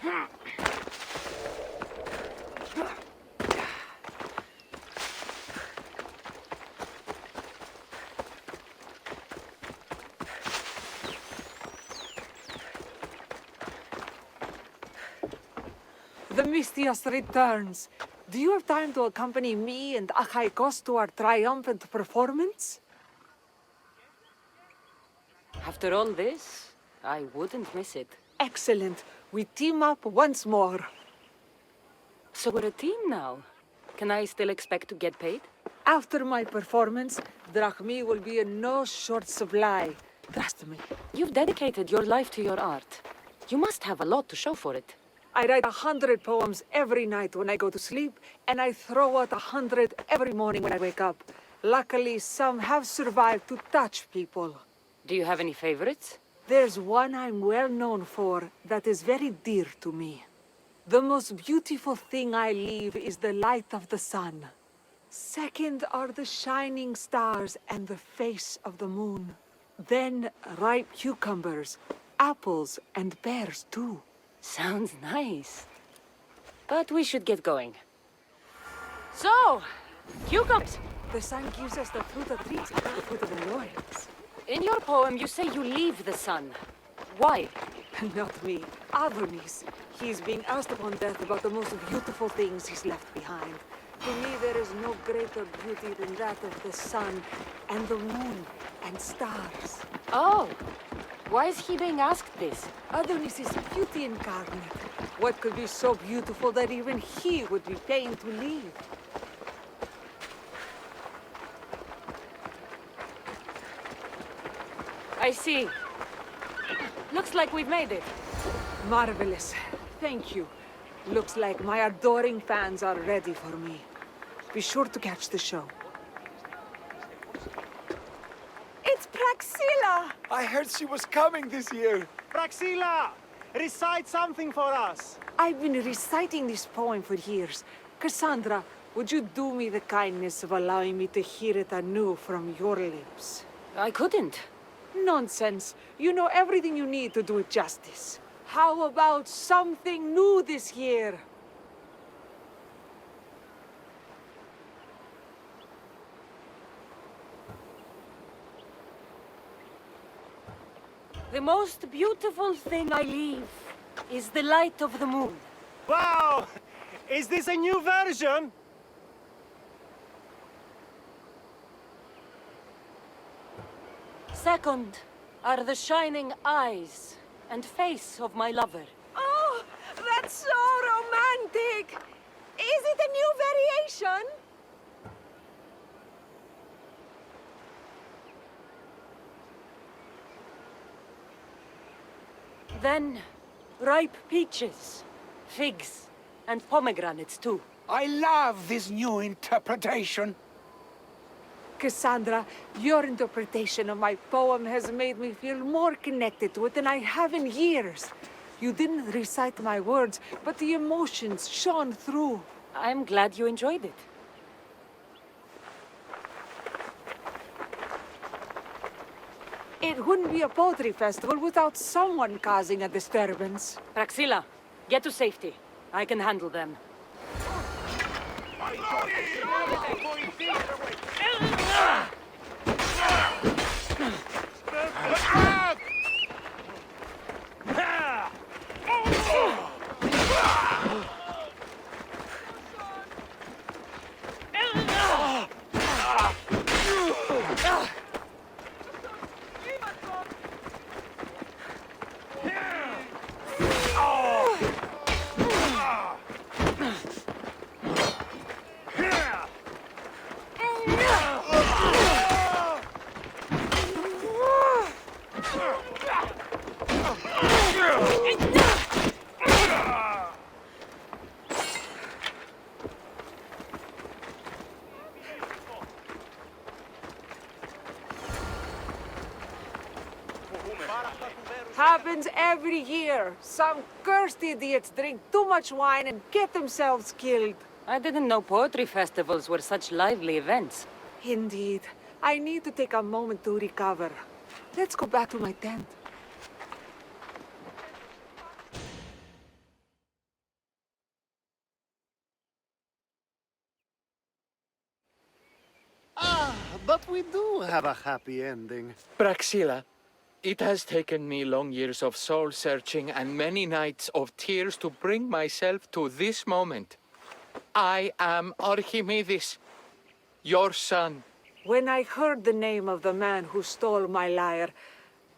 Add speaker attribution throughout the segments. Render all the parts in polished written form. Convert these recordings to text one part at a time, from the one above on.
Speaker 1: The Mystios returns. Do you have time to accompany me and Achaikos to our triumphant performance?
Speaker 2: After all this, I wouldn't miss it.
Speaker 1: Excellent. We team up once more.
Speaker 2: So we're a team now. Can I still expect to get paid?
Speaker 1: After my performance, drachmi will be in no short supply. Trust me.
Speaker 2: You've dedicated your life to your art. You must have a lot to show for it.
Speaker 1: I write 100 poems every night when I go to sleep, and I throw out 100 every morning when I wake up. Luckily, some have survived to touch people.
Speaker 2: Do you have any favorites?
Speaker 1: There's one I'm well known for that is very dear to me. The most beautiful thing I leave is the light of the sun. Second are the shining stars and the face of the moon. Then ripe cucumbers, apples, and pears too.
Speaker 2: Sounds nice. But we should get going. So, cucumbers!
Speaker 1: The sun gives us the fruit of trees, not the fruit of the loins.
Speaker 2: In your poem, you say you leave the sun. Why?
Speaker 1: Not me. Adonis. He's being asked upon death about the most beautiful things he's left behind. To me, there is no greater beauty than that of the sun, and the moon, and stars.
Speaker 2: Oh, why is he being asked this?
Speaker 1: Adonis is beauty incarnate. What could be so beautiful that even he would be pained to leave?
Speaker 2: I see. Looks like we've made it.
Speaker 1: Marvelous. Thank you. Looks like my adoring fans are ready for me. Be sure to catch the show.
Speaker 3: It's Praxilla!
Speaker 4: I heard she was coming this year.
Speaker 5: Praxilla! Recite something for us!
Speaker 1: I've been reciting this poem for years. Cassandra, would you do me the kindness of allowing me to hear it anew from your lips?
Speaker 2: I couldn't.
Speaker 1: Nonsense. You know everything you need to do it justice. How about something new this year?
Speaker 2: The most beautiful thing I leave is the light of the moon.
Speaker 5: Wow! Is this a new version?
Speaker 2: Second are the shining eyes and face of my lover.
Speaker 3: Oh, that's so romantic! Is it a new variation?
Speaker 2: Then, ripe peaches, figs, and pomegranates too.
Speaker 4: I love this new interpretation.
Speaker 1: Cassandra, your interpretation of my poem has made me feel more connected to it than I have in years. You didn't recite my words, but the emotions shone through.
Speaker 2: I'm glad you enjoyed it.
Speaker 1: It wouldn't be a poetry festival without someone causing a disturbance.
Speaker 2: Praxilla, get to safety. I can handle them.
Speaker 1: Happens every year. Some cursed idiots drink too much wine and get themselves killed.
Speaker 2: I didn't know poetry festivals were such lively events.
Speaker 1: Indeed. I need to take a moment to recover. Let's go back to my tent.
Speaker 6: But we do have a happy ending.
Speaker 7: Praxila, it has taken me long years of soul-searching and many nights of tears to bring myself to this moment. I am Archimedes, your son.
Speaker 1: When I heard the name of the man who stole my lyre,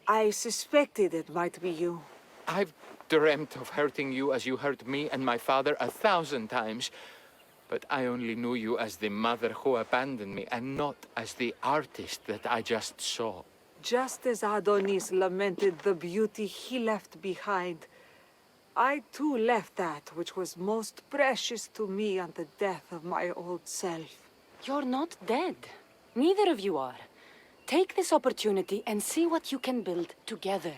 Speaker 1: I suspected it might be you.
Speaker 7: I've dreamt of hurting you as you hurt me and my father 1,000 times. But I only knew you as the mother who abandoned me and not as the artist that I just saw.
Speaker 1: Just as Adonis lamented the beauty he left behind, I too left that which was most precious to me on the death of my old self.
Speaker 2: You're not dead. Neither of you are. Take this opportunity and see what you can build together.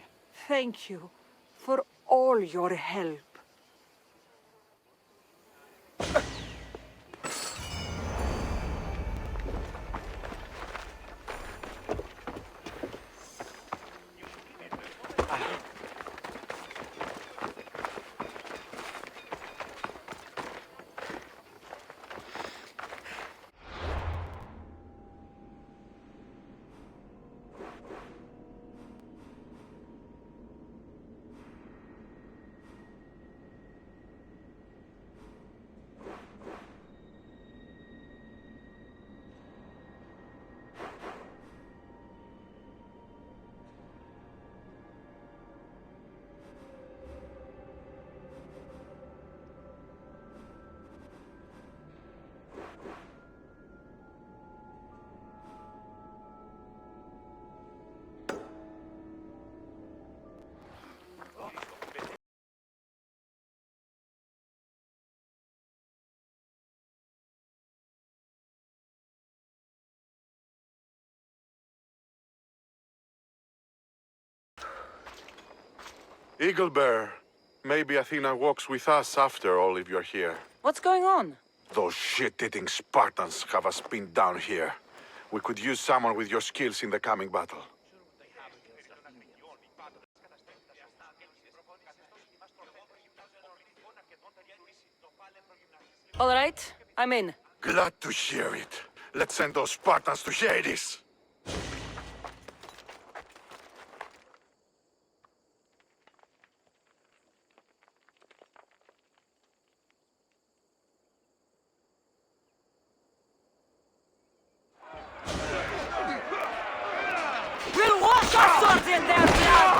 Speaker 1: Thank you for all your help.
Speaker 8: Eagle Bear, maybe Athena walks with us after all if you're here.
Speaker 2: What's going on?
Speaker 8: Those shit-eating Spartans have us pinned down here. We could use someone with your skills in the coming battle.
Speaker 2: All right, I'm in.
Speaker 8: Glad to hear it. Let's send those Spartans to Hades.
Speaker 2: We'll wash our swords in their blood!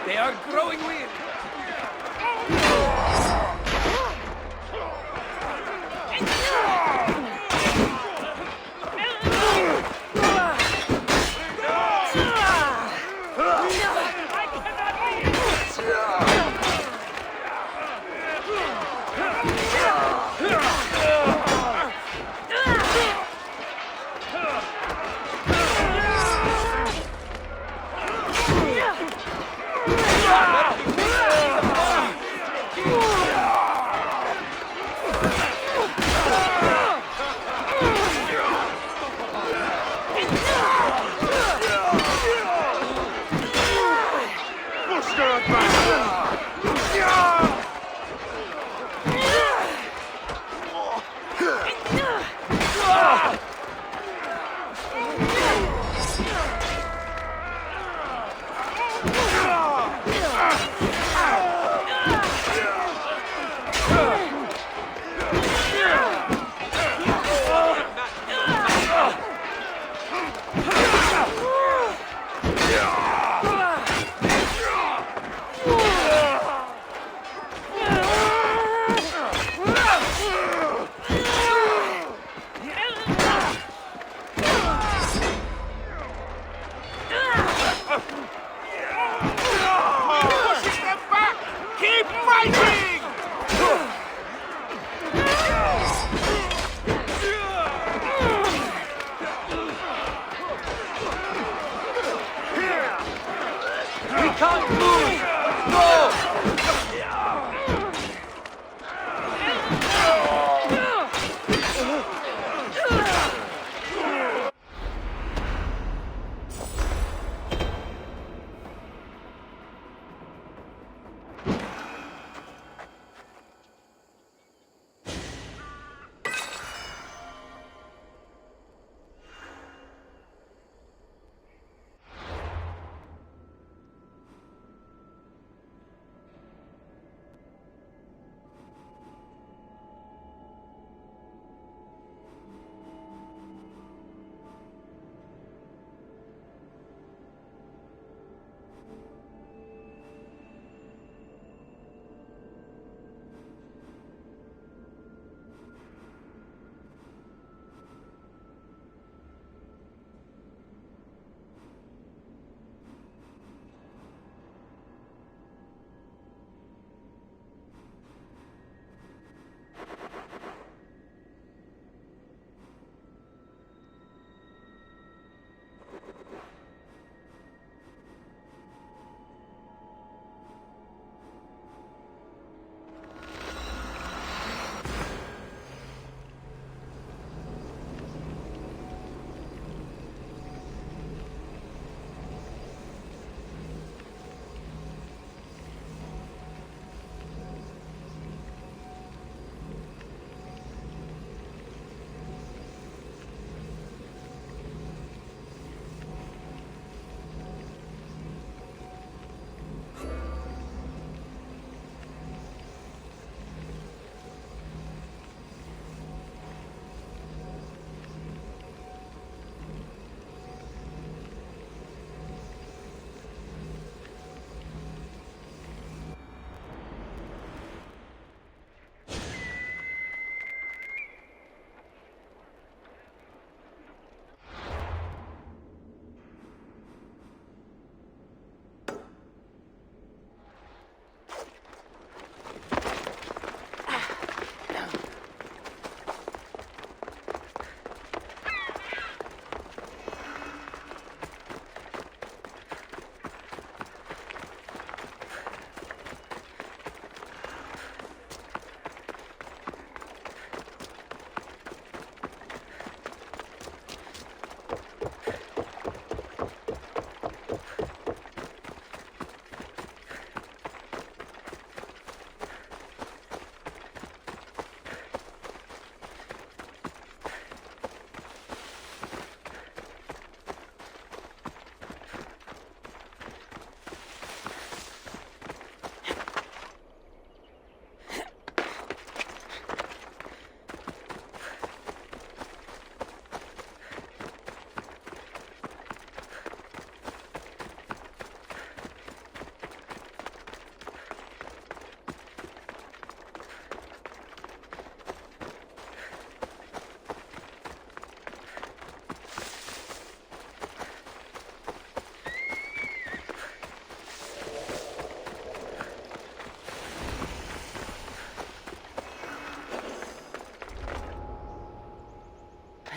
Speaker 5: They are growing weak.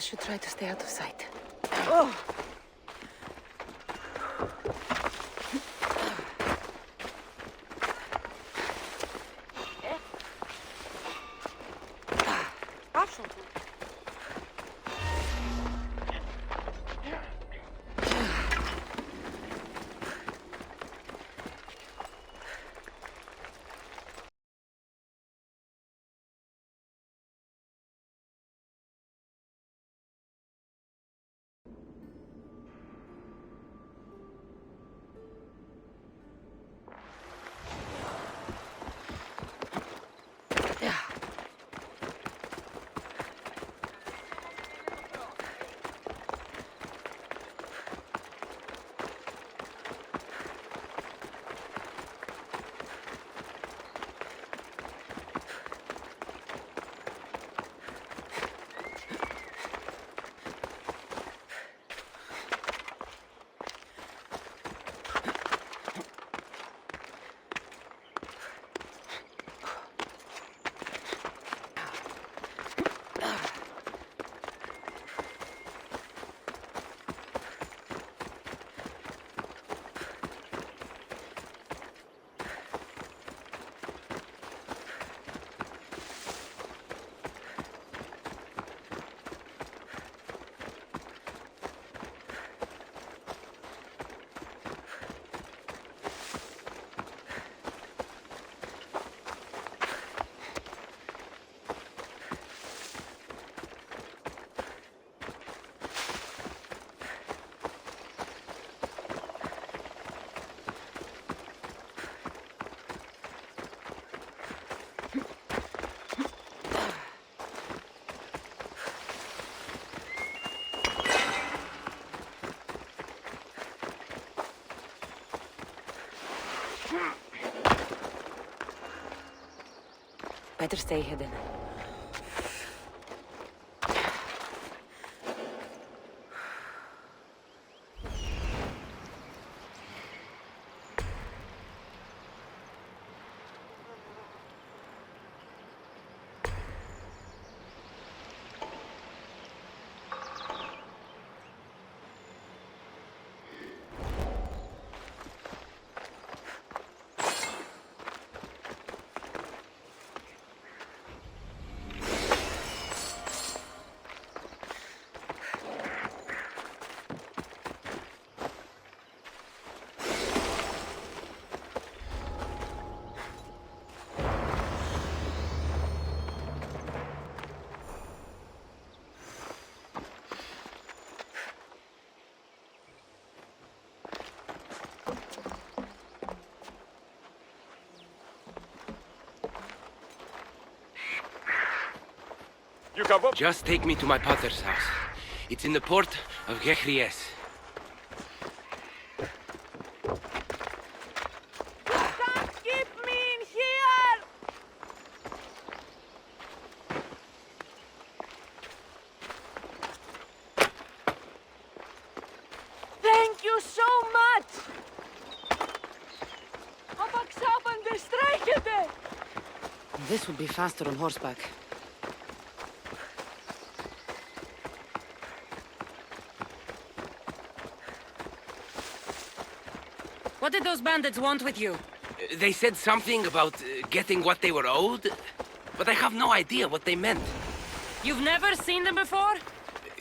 Speaker 2: should try to stay out of sight.
Speaker 3: Oh,
Speaker 2: Better stay hidden.
Speaker 9: Just take me to my potter's house. It's in the port of Gechries.
Speaker 3: can't keep me in here! Thank you so much! Abaksaban de strijkende!
Speaker 2: This would be faster on horseback. What did those bandits want with you?
Speaker 9: They said something about getting what they were owed, but I have no idea what they meant.
Speaker 2: You've never seen them before?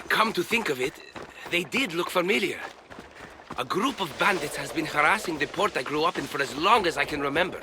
Speaker 9: Come to think of it, they did look familiar. A group of bandits has been harassing the port I grew up in for as long as I can remember.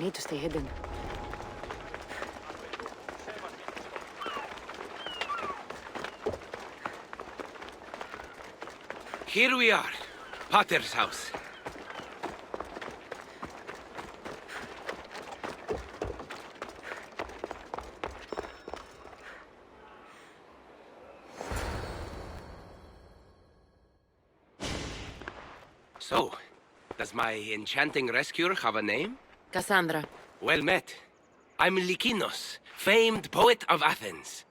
Speaker 2: need to stay hidden.
Speaker 9: Here we are, Potter's house. So, does my enchanting rescuer have a name?
Speaker 2: Cassandra.
Speaker 9: Well met. I'm Lykinos, famed poet of Athens.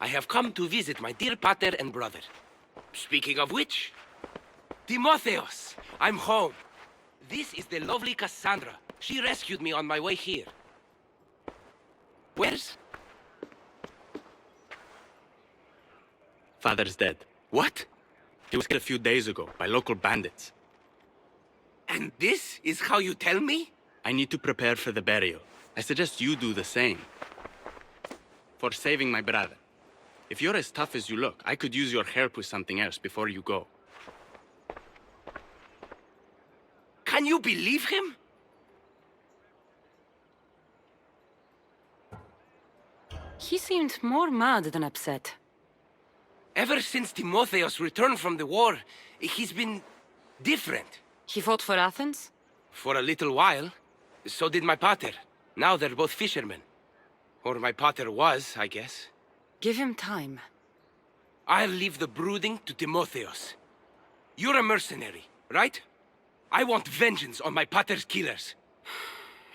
Speaker 9: I have come to visit my dear pater and brother. Speaking of which, Timotheos, I'm home. This is the lovely Cassandra. She rescued me on my way here. Where's...
Speaker 10: Father's dead.
Speaker 9: What?
Speaker 10: He was killed a few days ago by local bandits.
Speaker 9: And this is how you tell me?
Speaker 10: I need to prepare for the burial. I suggest you do the same. For saving my brother. If you're as tough as you look, I could use your help with something else before you go.
Speaker 9: Can you believe him?
Speaker 2: He seemed more mad than upset.
Speaker 9: Ever since Timotheos returned from the war, he's been different.
Speaker 2: He fought for Athens?
Speaker 9: For a little while. So did my pater. Now they're both fishermen. Or my pater was, I guess.
Speaker 2: Give him time.
Speaker 9: I'll leave the brooding to Timotheos. You're a mercenary, right? I want vengeance on my pater's killers.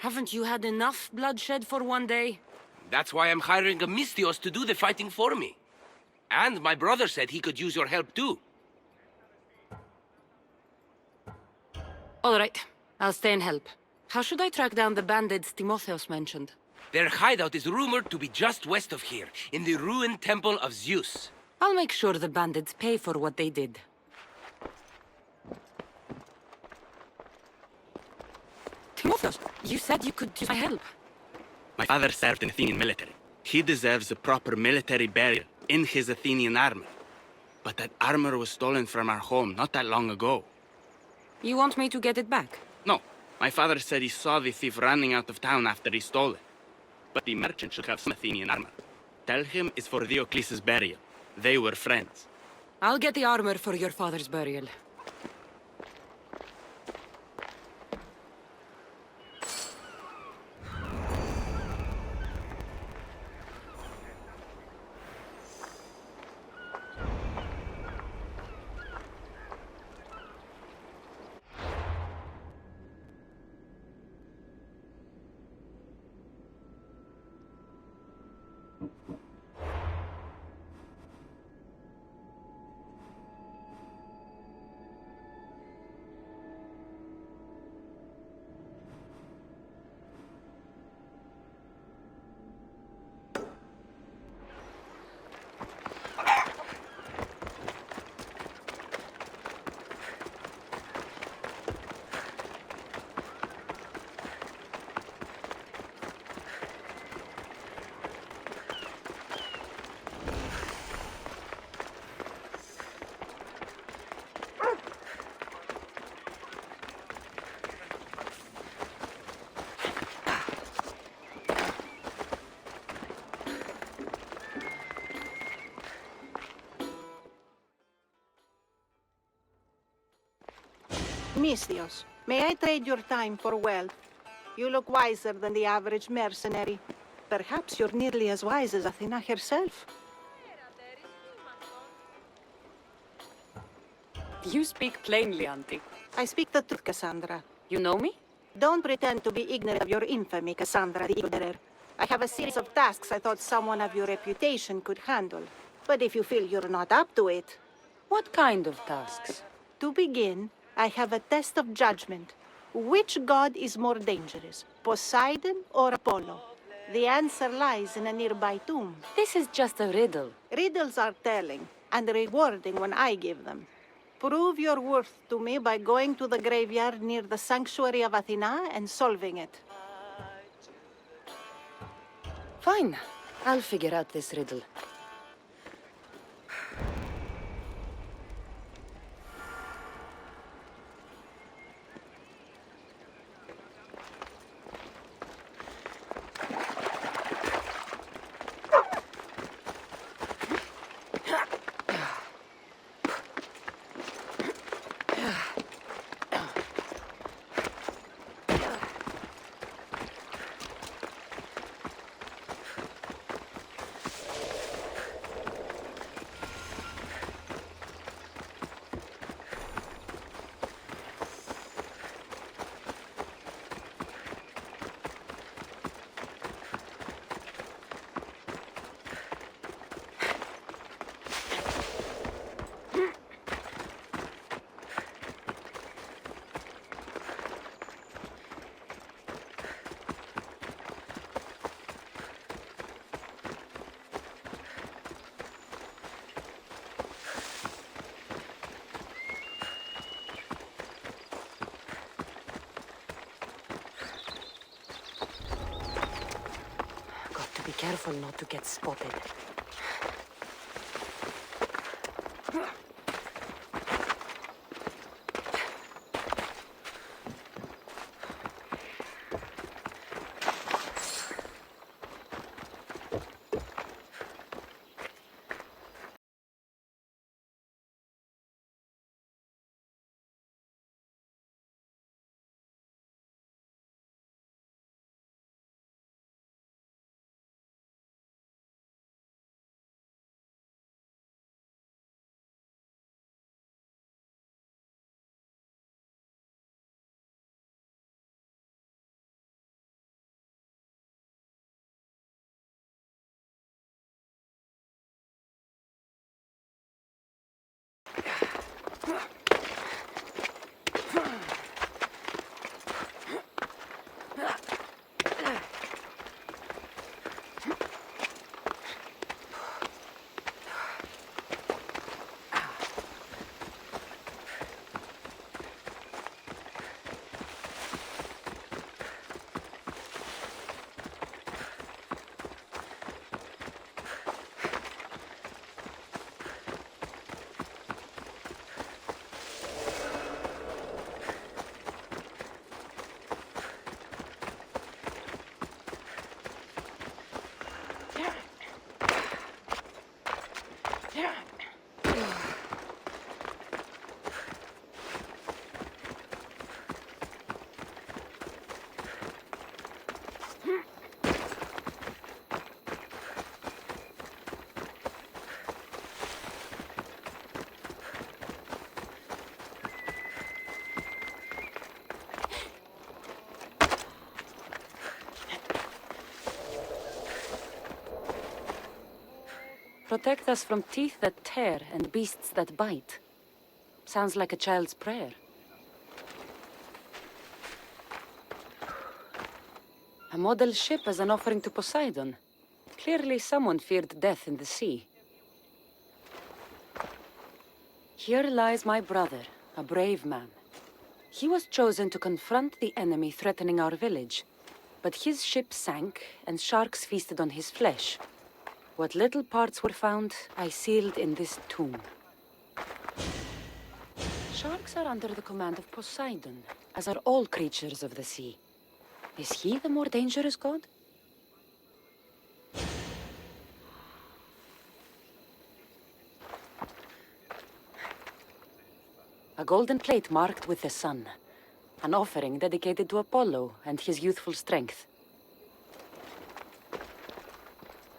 Speaker 2: Haven't you had enough bloodshed for one day?
Speaker 9: That's why I'm hiring a Mystios to do the fighting for me. And my brother said he could use your help too.
Speaker 2: All right, I'll stay and help. How should I track down the bandits Timotheos mentioned?
Speaker 9: Their hideout is rumored to be just west of here, in the ruined temple of Zeus.
Speaker 2: I'll make sure the bandits pay for what they did. Timotheos, you said you could use my help.
Speaker 10: My father served in Athenian military. He deserves a proper military burial in his Athenian armor. But that armor was stolen from our home not that long ago.
Speaker 2: You want me to get it back?
Speaker 10: No, my father said he saw the thief running out of town after he stole it. But the merchant should have some Athenian armor. Tell him it's for Diocles' burial. They were friends.
Speaker 2: I'll get the armor for your father's burial.
Speaker 3: Mystios, may I trade your time for wealth? You look wiser than the average mercenary. Perhaps you're nearly as wise as Athena herself.
Speaker 2: You speak plainly, Auntie.
Speaker 3: I speak the truth, Cassandra.
Speaker 2: You know me?
Speaker 3: Don't pretend to be ignorant of your infamy, Cassandra the Eagle-Bearer. I have a series of tasks I thought someone of your reputation could handle. But if you feel you're not up to it...
Speaker 2: What kind of tasks?
Speaker 3: To begin, I have a test of judgment. Which god is more dangerous, Poseidon or Apollo? The answer lies in a nearby tomb.
Speaker 2: This is just a riddle.
Speaker 3: Riddles are telling and rewarding when I give them. Prove your worth to me by going to the graveyard near the sanctuary of Athena and solving it.
Speaker 2: Fine. I'll figure out this riddle. Be careful not to get spotted. Protect us from teeth that tear and beasts that bite. Sounds like a child's prayer. A model ship as an offering to Poseidon. Clearly someone feared death in the sea. Here lies my brother, a brave man. He was chosen to confront the enemy threatening our village. But his ship sank, and sharks feasted on his flesh. What little parts were found, I sealed in this tomb. Sharks are under the command of Poseidon, as are all creatures of the sea. Is he the more dangerous god? A golden plate marked with the sun. An offering dedicated to Apollo and his youthful strength.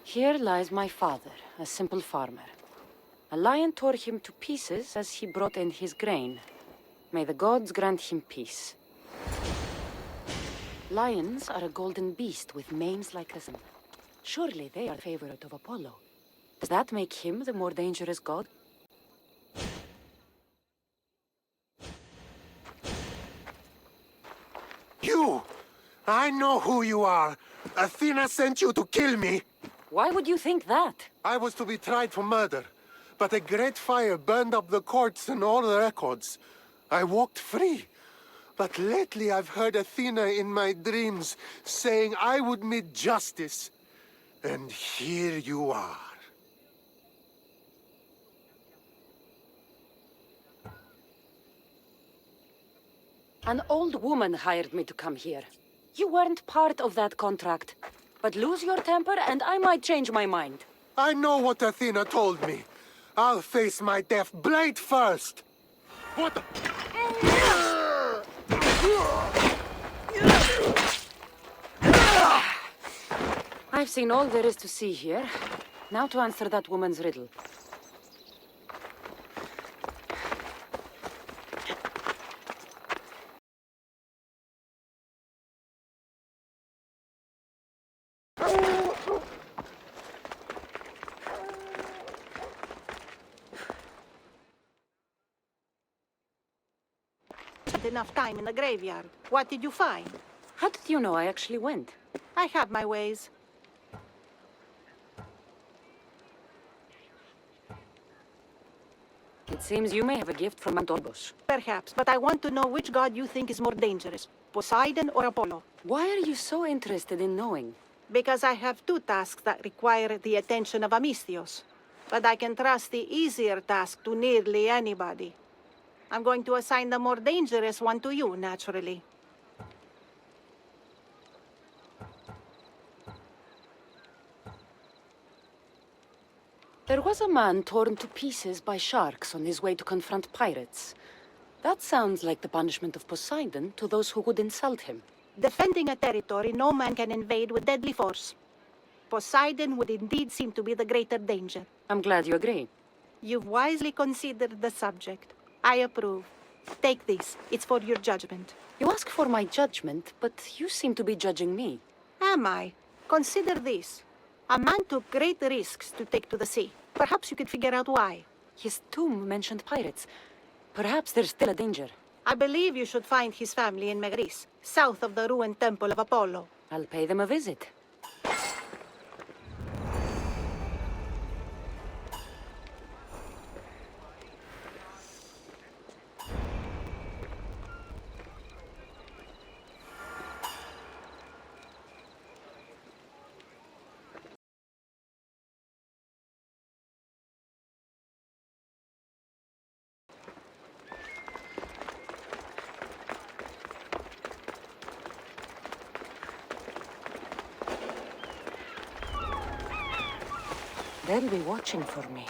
Speaker 2: Here lies my father, a simple farmer. A lion tore him to pieces as he brought in his grain. May the gods grant him peace. Lions are a golden beast with manes like the sun. Surely they are favorite of Apollo. Does that make him the more dangerous god?
Speaker 11: You! I know who you are! Athena sent you to kill me!
Speaker 2: Why would you think that?
Speaker 11: I was to be tried for murder, but a great fire burned up the courts and all the records. I walked free. But lately I've heard Athena in my dreams saying I would meet justice. And here you are.
Speaker 2: An old woman hired me to come here. You weren't part of that contract. But lose your temper and I might change my mind.
Speaker 11: I know what Athena told me. I'll face my death blade first. What the...
Speaker 2: I've seen all there is to see here. Now to answer that woman's riddle.
Speaker 3: Enough time in the graveyard. What did you find?
Speaker 2: How did you know I actually went?
Speaker 3: I have my ways.
Speaker 2: It seems you may have a gift from Mount Olympus.
Speaker 3: Perhaps, but I want to know which god you think is more dangerous, Poseidon or Apollo.
Speaker 2: Why are you so interested in knowing?
Speaker 3: Because I have two tasks that require the attention of Amistios. But I can trust the easier task to nearly anybody. I'm going to assign the more dangerous one to you, naturally.
Speaker 2: There was a man torn to pieces by sharks on his way to confront pirates. That sounds like the punishment of Poseidon to those who would insult him.
Speaker 3: Defending a territory no man can invade with deadly force. Poseidon would indeed seem to be the greater danger.
Speaker 2: I'm glad you agree.
Speaker 3: You've wisely considered the subject. I approve. Take this. It's for your judgment.
Speaker 2: You ask for my judgment, but you seem to be judging me.
Speaker 3: Am I? Consider this. A man took great risks to take to the sea. Perhaps you could figure out why.
Speaker 2: His tomb mentioned pirates. Perhaps there's still a danger.
Speaker 3: I believe you should find his family in Megris, south of the ruined temple of Apollo.
Speaker 2: I'll pay them a visit. They'll be watching for me.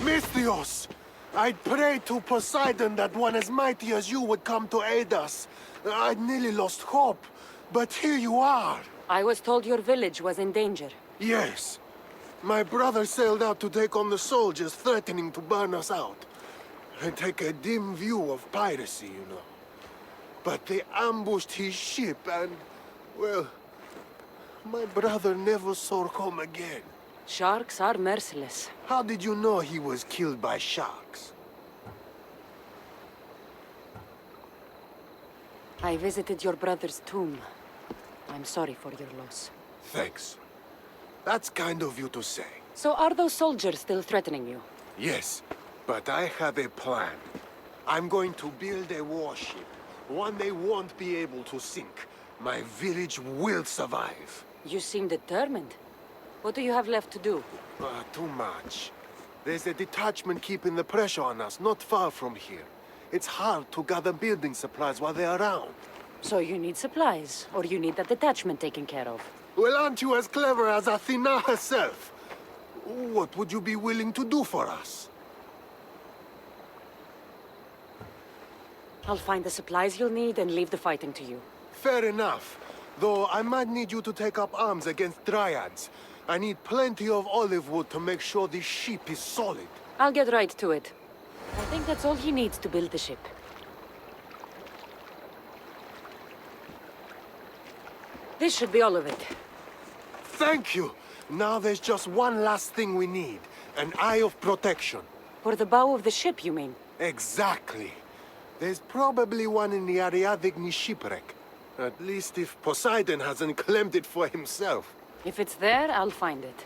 Speaker 11: Misthios! I'd prayed to Poseidon that one as mighty as you would come to aid us. I'd nearly lost hope, but here you are.
Speaker 2: I was told your village was in danger.
Speaker 11: Yes. My brother sailed out to take on the soldiers threatening to burn us out. I take a dim view of piracy, you know. But they ambushed his ship and, well, my brother never saw home again.
Speaker 2: Sharks are merciless.
Speaker 11: How did you know he was killed by sharks?
Speaker 2: I visited your brother's tomb. I'm sorry for your loss.
Speaker 11: Thanks. That's kind of you to say.
Speaker 2: So are those soldiers still threatening you?
Speaker 11: Yes, but I have a plan. I'm going to build a warship. One they won't be able to sink. My village will survive.
Speaker 2: You seem determined. What do you have left to do?
Speaker 11: Too much. There's a detachment keeping the pressure on us, not far from here. It's hard to gather building supplies while they're around.
Speaker 2: So you need supplies, or you need that detachment taken care of.
Speaker 11: Well, aren't you as clever as Athena herself? What would you be willing to do for us?
Speaker 2: I'll find the supplies you'll need and leave the fighting to you.
Speaker 11: Fair enough. Though I might need you to take up arms against Dryads. I need plenty of olive wood to make sure this ship is solid.
Speaker 2: I'll get right to it. I think that's all he needs to build the ship. This should be all of it.
Speaker 11: Thank you! Now there's just one last thing we need. An eye of protection.
Speaker 2: For the bow of the ship, you mean?
Speaker 11: Exactly. There's probably one in the Ariadne shipwreck. At least if Poseidon hasn't claimed it for himself.
Speaker 2: If it's there, I'll find it.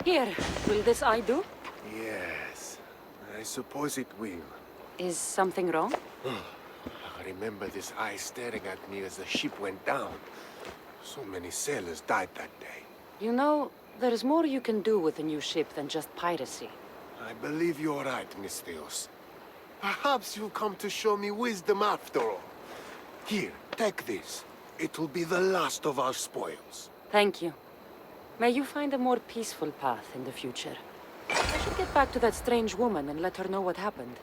Speaker 2: Here, will this eye do?
Speaker 11: Yes, I suppose it will.
Speaker 2: Is something wrong?
Speaker 11: I remember this eye staring at me as the ship went down. So many sailors died that day.
Speaker 2: You know, there's more you can do with a new ship than just piracy.
Speaker 11: I believe you're right, Miss Theos. Perhaps you'll come to show me wisdom after all. Here, take this. It will be the last of our spoils.
Speaker 2: Thank you. May you find a more peaceful path in the future. I should get back to that strange woman and let her know what happened.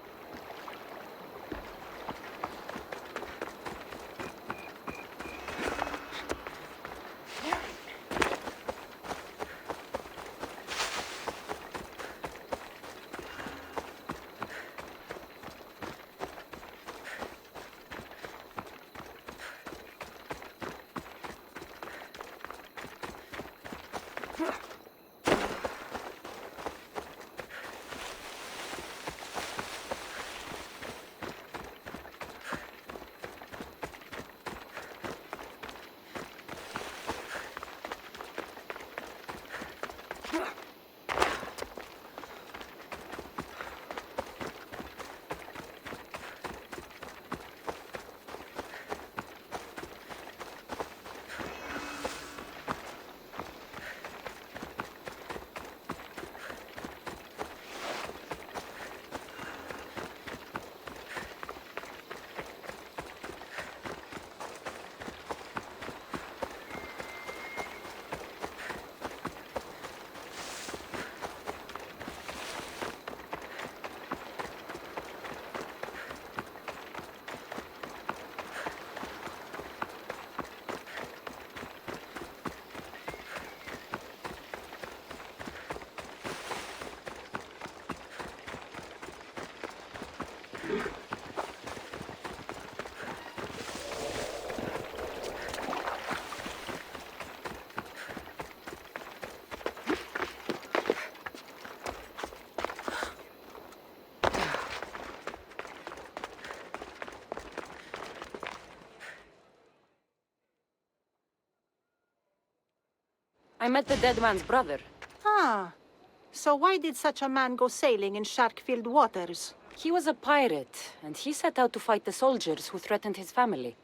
Speaker 2: I met the dead man's brother.
Speaker 3: Ah. So why did such a man go sailing in shark-filled waters?
Speaker 2: He was a pirate, and he set out to fight the soldiers who threatened his family.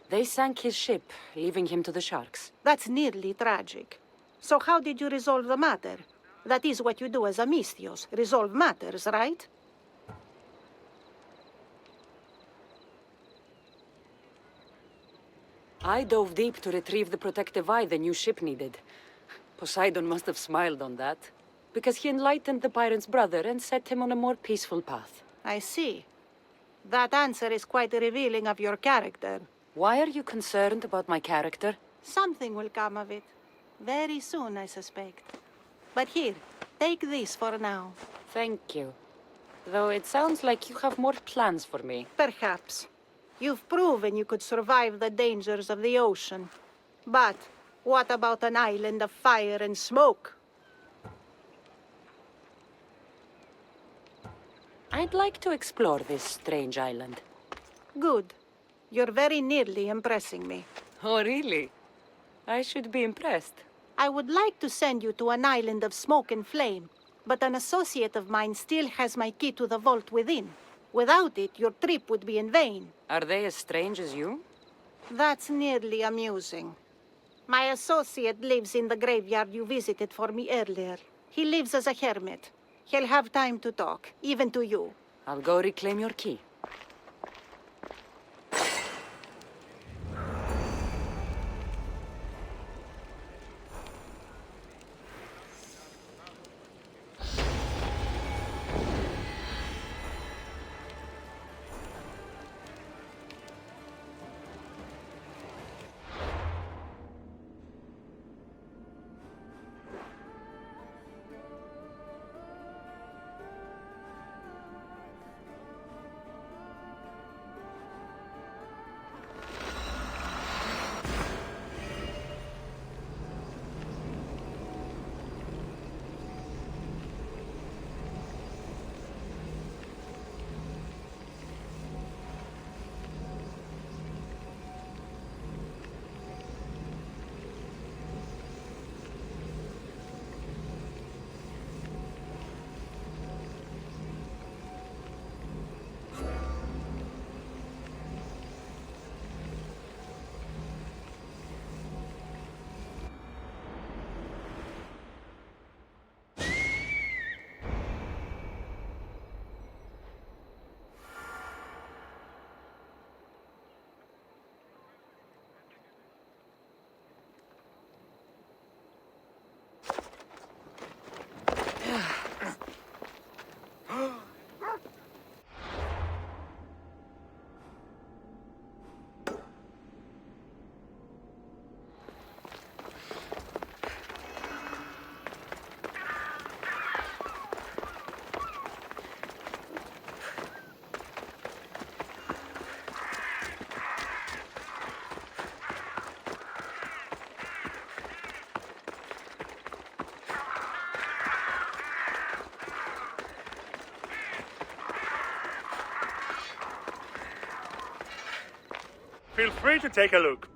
Speaker 2: They sank his ship, leaving him to the sharks.
Speaker 3: That's nearly tragic. So how did you resolve the matter? That is what you do as a Misthios, resolve matters, right?
Speaker 2: I dove deep to retrieve the protective eye the new ship needed. Poseidon must have smiled on that, because he enlightened the pirate's brother and set him on a more peaceful path.
Speaker 3: I see. That answer is quite revealing of your character.
Speaker 2: Why are you concerned about my character?
Speaker 3: Something will come of it. Very soon, I suspect. But here, take this for now.
Speaker 2: Thank you. Though it sounds like you have more plans for me.
Speaker 3: Perhaps. You've proven you could survive the dangers of the ocean. But what about an island of fire and smoke?
Speaker 2: I'd like to explore this strange island.
Speaker 3: Good. You're very nearly impressing me.
Speaker 2: Oh, really? I should be impressed.
Speaker 3: I would like to send you to an island of smoke and flame, but an associate of mine still has my key to the vault within. Without it, your trip would be in vain.
Speaker 2: Are they as strange as you?
Speaker 3: That's nearly amusing. My associate lives in the graveyard you visited for me earlier. He lives as a hermit. He'll have time to talk, even to you.
Speaker 2: I'll go reclaim your key.
Speaker 5: Feel free to take a look.